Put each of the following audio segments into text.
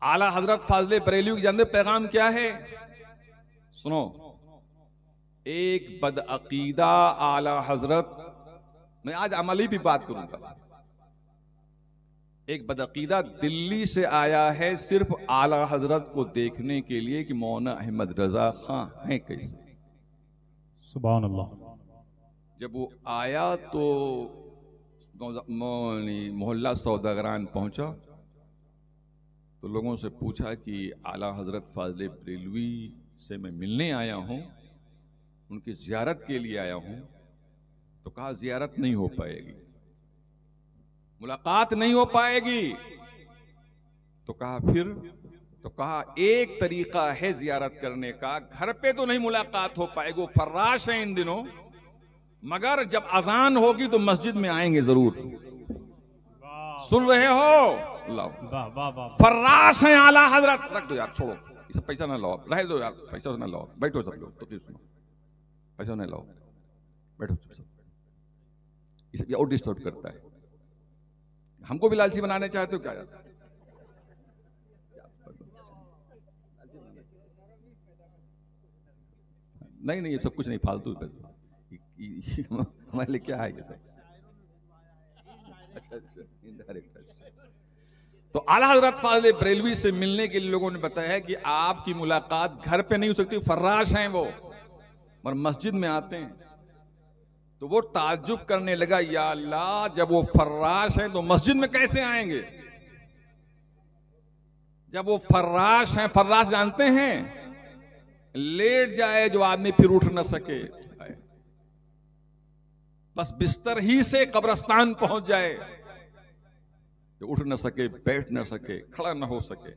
आला हजरत फाजले बरेलवी की जानते पैगाम क्या है? सुनो, एक बदअकीदा आला हजरत, मैं आज अमली भी बात करूंगा, एक बदअकीदा दिल्ली से आया है सिर्फ आला हजरत को देखने के लिए कि मौलाना अहमद रजा खां हैं कैसे। सुभान अल्लाह। जब वो आया तो मोहल्ला सौदागरान पहुंचा तो लोगों से पूछा कि आला हजरत फाजले बरेलवी से मैं मिलने आया हूं, उनकी जियारत के लिए आया हूं। तो कहा जियारत नहीं हो पाएगी, मुलाकात नहीं हो पाएगी। तो कहा फिर? तो कहा एक तरीका है जियारत करने का, घर पे तो नहीं मुलाकात हो पाएगी, वो फर्राश है इन दिनों, मगर जब अजान होगी तो मस्जिद में आएंगे जरूर। सुन रहे हो? फर्राश है आला हजरत। रख दो यार, छोड़ो, इसे पैसा ना लाओ, रह दो यार, पैसा ना लाओ, बैठो सब लोग, तो सुनो, पैसा ना लाओ, बैठो सब। इसे और डिस्टर्ब करता है। हमको भी लालची बनाने चाहते हो क्या यार? नहीं नहीं, ये सब कुछ नहीं, फालतू पैसा हमारे लिए क्या है ये सब। अच्छा, तो आला हजरत फाजले बरेलवी से मिलने के लिए लोगों ने बताया कि आपकी मुलाकात घर पे नहीं हो सकती, फर्राश हैं वो, मगर मस्जिद में आते हैं। तो वो ताज्जुब करने लगा, या अल्लाह, जब वो फर्राश है तो मस्जिद में कैसे आएंगे? जब वो फर्राश हैं, फर्राश जानते हैं, लेट जाए जो आदमी फिर उठ न सके, बस बिस्तर ही से कब्रिस्तान पहुंच जाए, तो उठ न सके, बैठ न सके, खड़ा न हो सके।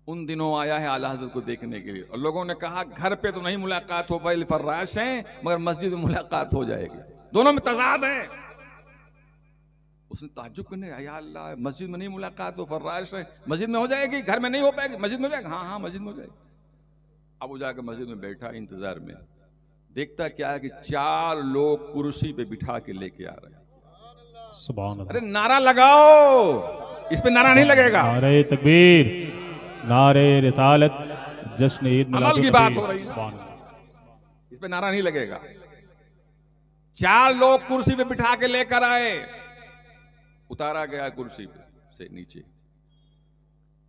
उन दिनों आया है आला हजरत को देखने के लिए, और लोगों ने कहा घर पे तो नहीं मुलाकात हो पाई, फर्राश हैं, मगर मस्जिद में मुलाकात हो जाएगी। दोनों में तजाद है। उसने ताज्जुब करने, या अल्लाह, मस्जिद में नहीं मुलाकात हो, फर्राश है, मस्जिद में हो जाएगी, घर में नहीं हो पाएगी, मस्जिद में हो जाएगी। हाँ हाँ, मस्जिद में हो जाएगी। अब वो जाकर मस्जिद में बैठा इंतजार में, देखता क्या है कि 4 लोग कुर्सी पे बिठा के लेके आ रहे हैं। सुभान अल्लाह। अरे नारा लगाओ, इस पे नारा नहीं लगेगा। नारे तकबीर, नारे रिसालत, जश्न ईद अमल की बात हो रही है, इस पे नारा नहीं लगेगा। 4 लोग कुर्सी पे बिठा के लेकर आए, उतारा गया कुर्सी पे से नीचे,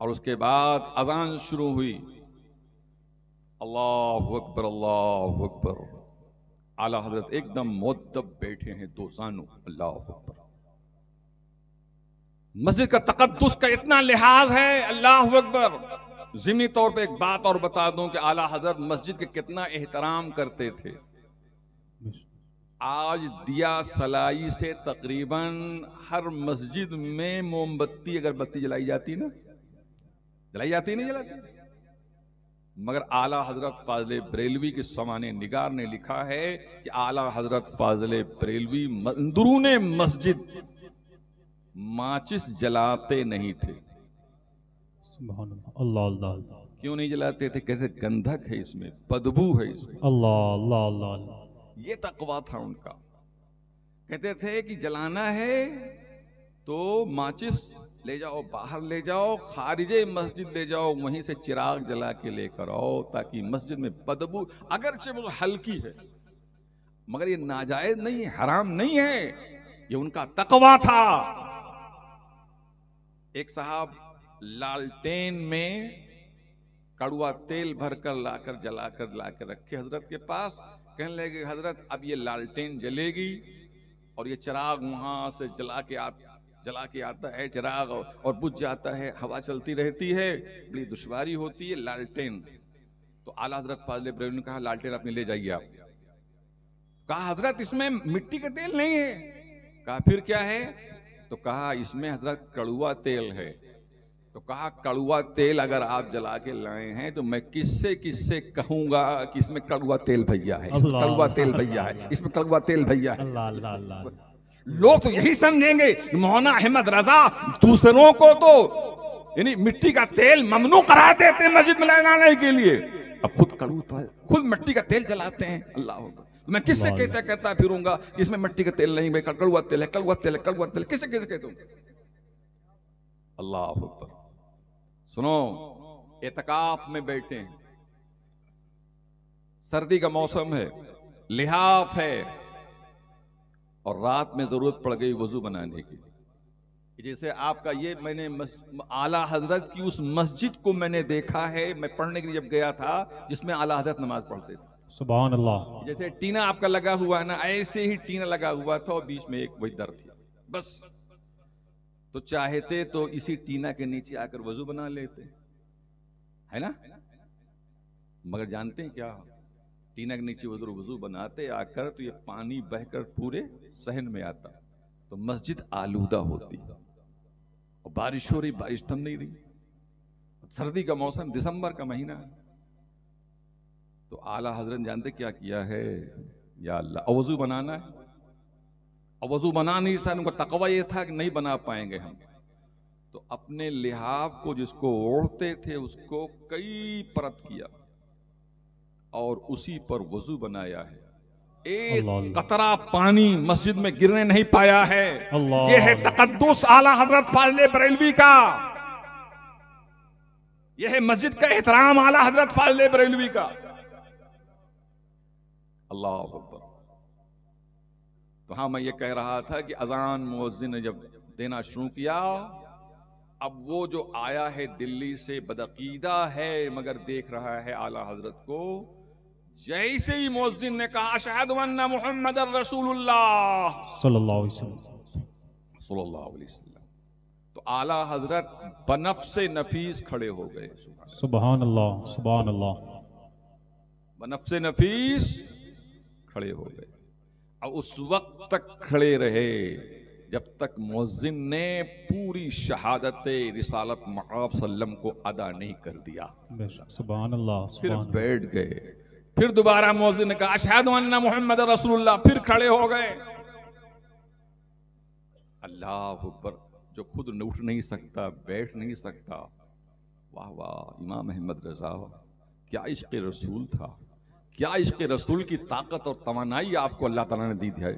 और उसके बाद अजान शुरू हुई। अल्लाहु अकबर, अल्लाहु अकबर। आला हजरत एकदम मुअद्दब बैठे हैं, दो जानू, अल्लाहु अकबर। मस्जिद का तकद्दुस का इतना लिहाज है, अल्लाहु अकबर। ज़िमनी तौर पे एक बात और बता दूं कि आला हजरत मस्जिद के कितना एहतराम करते थे। आज दिया सलाई से तकरीबन हर मस्जिद में मोमबत्ती, अगरबत्ती जलाई जाती ना, जलाई जाती नहीं जलाती, मगर आला हजरत फाजले बरेलवी के समाने निगार ने लिखा है कि आला हजरत फाजले बरेलवी अंदरूने मस्जिद माचिस जलाते नहीं थे। अल्लाह अल्लाह। क्यों नहीं जलाते थे? कहते गंधक है इसमें, बदबू है इसमें। अल्लाह अल्लाह अल्लाह। ये तकवा था उनका। कहते थे कि जलाना है तो माचिस ले जाओ, बाहर ले जाओ, खारिजे मस्जिद ले जाओ, वहीं से चिराग जला के लेकर आओ, ताकि मस्जिद में बदबू, अगरचे वो हल्की है मगर ये नाजायज नहीं है, हराम नहीं है, ये उनका तकवा था। एक साहब लालटेन में कड़वा तेल भरकर लाकर जलाकर लाकर रखे हजरत के पास। कहने लगे हजरत अब ये लालटेन जलेगी और ये चिराग वहां से जला के आता है चिराग और बुझ जाता है, हवा चलती रहती है, बड़ी दुश्वारी होती है लालटेन। तो आला हजरत फाजले बरेलवी ने कहा लालटेन अपने ले जाइए आप। कहा हजरत इसमें मिट्टी का तेल नहीं है। कहा फिर क्या है? तो कहा इसमें हजरत कड़वा तेल है। तो कहा कड़वा तेल अगर आप जला के लाए हैं तो मैं किससे कहूंगा कि इसमें कड़वा तेल भैया है, इसमें कड़वा तेल भैया है, इसमें कड़वा तेल भैया है। अल्लाह अल्लाह अल्लाह। लोग तो यही समझेंगे मौलाना अहमद रजा दूसरों को तो यानी मिट्टी का तेल ममनू करा देते हैं मस्जिद में लगाने के लिए, अब खुद मिट्टी का तेल जलाते हैं। अल्लाह, मैं किससे कहता फिरूंगा कि इसमें मिट्टी का तेल नहीं, भाई कड़वा तेल है, कड़वा तेल है, कड़वा तेल, किससे कहता हूं? अल्लाह अकबर। सुनो, एतकाफ में बैठे हैं, सर्दी का मौसम है, लिहाफ है, और रात में जरूरत पड़ गई वजू बनाने की। जैसे आपका ये, मैंने आला हजरत की उस मस्जिद को मैंने देखा है, मैं पढ़ने के लिए जब गया था, जिसमें आला हजरत नमाज पढ़ते थे। सुभान अल्लाह। जैसे टीना आपका लगा हुआ है ना, ऐसे ही टीना लगा हुआ था और बीच में एक वही दर थी बस। तो चाहते तो इसी टीना के नीचे आकर वजू बना लेते, है ना, मगर जानते हैं क्या, टीना के नीचे वजू बनाते आकर तो ये पानी बहकर पूरे सहन में आता, तो मस्जिद आलूदा होती, और बारिश हो रही, बारिश थम नहीं रही, सर्दी का मौसम, दिसंबर का महीना है। तो आला हजरत जानते क्या किया है, या अल्लाह, वजू बनाना है, और वजू बना नहीं सा, उनका तकवा ये था कि नहीं बना पाएंगे हम, तो अपने लिहाफ को जिसको ओढ़ते थे उसको कई परत किया और उसी पर वजू बनाया है। एक कतरा पानी मस्जिद में गिरने नहीं पाया है। यह है तकद्दुस आला हजरत फाज़िल बरेलवी का, यह है मस्जिद का एहतराम आला हजरत फाज़िल बरेलवी का। अल्लाह अकबर। तो हाँ, मैं ये कह रहा था कि अजान मुअज्जिन ने जब देना शुरू किया, अब वो जो आया है दिल्ली से बदअकीदा है मगर देख रहा है आला हजरत को, जैसे ही मुअज्जिन ने कहा अशहदु अन्ना मुहम्मदर रसूलुल्लाह सल्लल्लाहु अलैहि वसल्लम, तो आला हजरत बनफ्से नफीस खड़े हो गए। सुभान अल्लाह, सुभान अल्लाह। बनफ्से नफीस खड़े हो गए, और उस वक्त तक खड़े रहे जब तक मुअज्जिन ने पूरी शहादत रिसालत मआब सल्लम को अदा नहीं कर दिया। सुभान अल्लाह। फिर बैठ गए, फिर दोबारा मुअज्जिन ने कहा अशहदु अन्ना मुहम्मद रसूलुल्लाह, फिर खड़े हो गए। अल्लाह अकबर। जो खुद उठ नहीं सकता, बैठ नहीं सकता, वाह वाह, इमाम अहमद रजा, क्या इश्क़ रसूल था, क्या इश्क़ रसूल की ताकत और तवानाई आपको अल्लाह ताला ने दी है।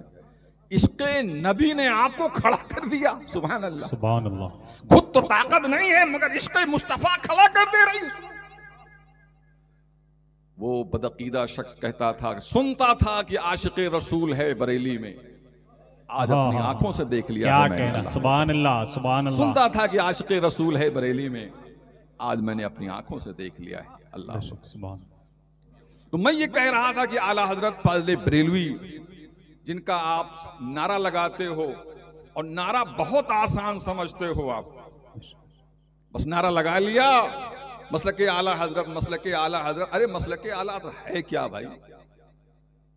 इश्क़ नबी ने आपको खड़ा कर दिया। सुभान अल्लाह, सुभान अल्लाह। खुद तो ताकत नहीं है मगर इश्क़ मुस्तफा खड़ा कर दे रही। वो बदअकीदा शख्स कहता था, सुनता था कि आशिक़ रसूल है बरेली में, आज अपनी आंखों से देख लिया। क्या कहना, सुभान अल्लाह, सुभान अल्लाह। सुनता था कि आशिक़ रसूल है बरेली में, आज मैंने अपनी आंखों से देख लिया है। अल्लाह सुभान। तो मैं ये कह रहा था कि आला हजरत फाज़िल बरेलवी, जिनका आप नारा लगाते हो, और नारा बहुत आसान समझते हो आप, बस नारा लगा लिया, मसलके आला हजरत, मसलके आला हजरत। अरे मसलके आला हजरत है क्या भाई,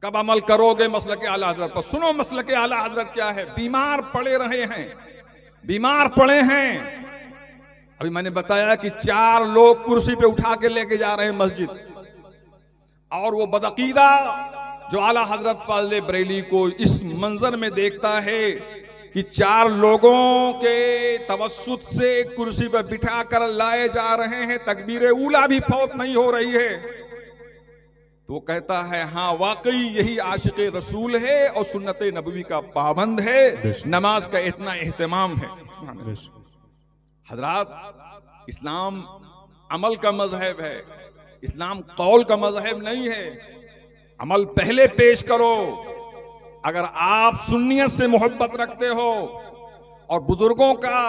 कब अमल करोगे मसलके आला हजरत पर? सुनो मसलके आला हजरत क्या है। बीमार पड़े रहे हैं, बीमार पड़े हैं। अभी मैंने बताया कि 4 लोग कुर्सी पे उठा के लेके जा रहे हैं मस्जिद, और वो बदअकीदा जो आला हजरत फाज़िल बरेली को इस मंजर में देखता है कि 4 लोगों के तवस्सुत से कुर्सी पर बिठा कर लाए जा रहे हैं, तकबीर ऊला भी फौत नहीं हो रही है, तो वो कहता है हाँ वाकई यही आशिक़ रसूल है और सुन्नत नबवी का पाबंद है, नमाज का इतना एहतमाम है। हजरात, इस्लाम अमल का मजहब है, इस्लाम कौल का मजहब नहीं है। अमल पहले पेश करो। अगर आप सुन्नियत से मोहब्बत रखते हो और बुजुर्गों का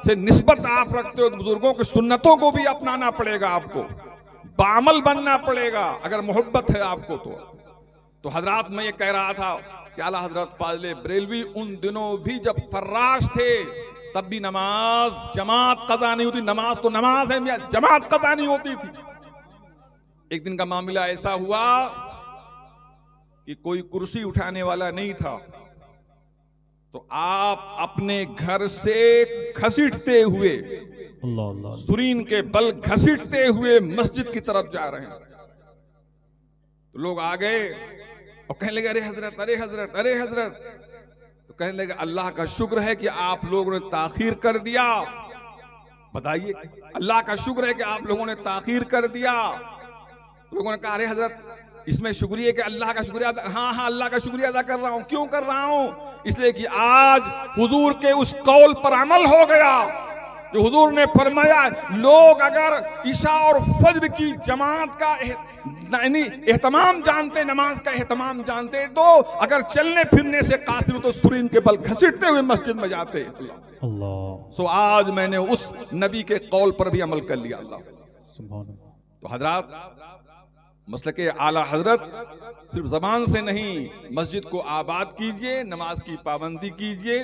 से निस्बत आप रखते हो, तो बुजुर्गों की सुन्नतों को भी अपनाना पड़ेगा, आपको बामल बनना पड़ेगा अगर मोहब्बत है आपको। तो हजरात, मैं ये कह रहा था कि आला हजरत फाज़िल बरेलवी उन दिनों भी जब फर्राश थे, तब भी नमाज जमात कज़ा नहीं होती। नमाज तो नमाज है, जमात कज़ा नहीं होती थी। एक दिन का मामला ऐसा हुआ कि कोई कुर्सी उठाने वाला नहीं था, तो आप अपने घर से घसीटते हुए, सुरीन के बल घसीटते हुए मस्जिद की तरफ जा रहे हैं। तो लोग आ गए और कहने लगे अरे हजरत, अरे हजरत, अरे हजरत। तो कहने लगे अल्लाह का शुक्र है कि आप लोगों ने ताखीर कर दिया। बताइए, अल्लाह का शुक्र है कि आप लोगों ने ताखीर कर दिया। लोगों ने कहा अरे हजरत, इसमें शुक्रिया कि अल्लाह का शुक्रिया। हाँ हाँ, अल्लाह का शुक्रिया अदा कर रहा हूं। क्यों कर रहा हूं? इसलिए कि आज हुजूर के उस कौल पर अमल हो गया जो हुजूर ने फरमाया लोग अगर इशा और फज्र की जमात का एहतमाम जानते, नमाज का एहतमाम जानते, तो अगर चलने फिरने से कासिर तो सुरीन के बल घसीटते हुए मस्जिद में जाते। अल्लाह। सो आज मैंने उस नबी के कौल पर भी अमल कर लिया। अल्लाह। सुभान अल्लाह। तो हजरात, मसलके आला हजरत सिर्फ जबान से नहीं, मस्जिद को आबाद कीजिए, नमाज की पाबंदी कीजिए।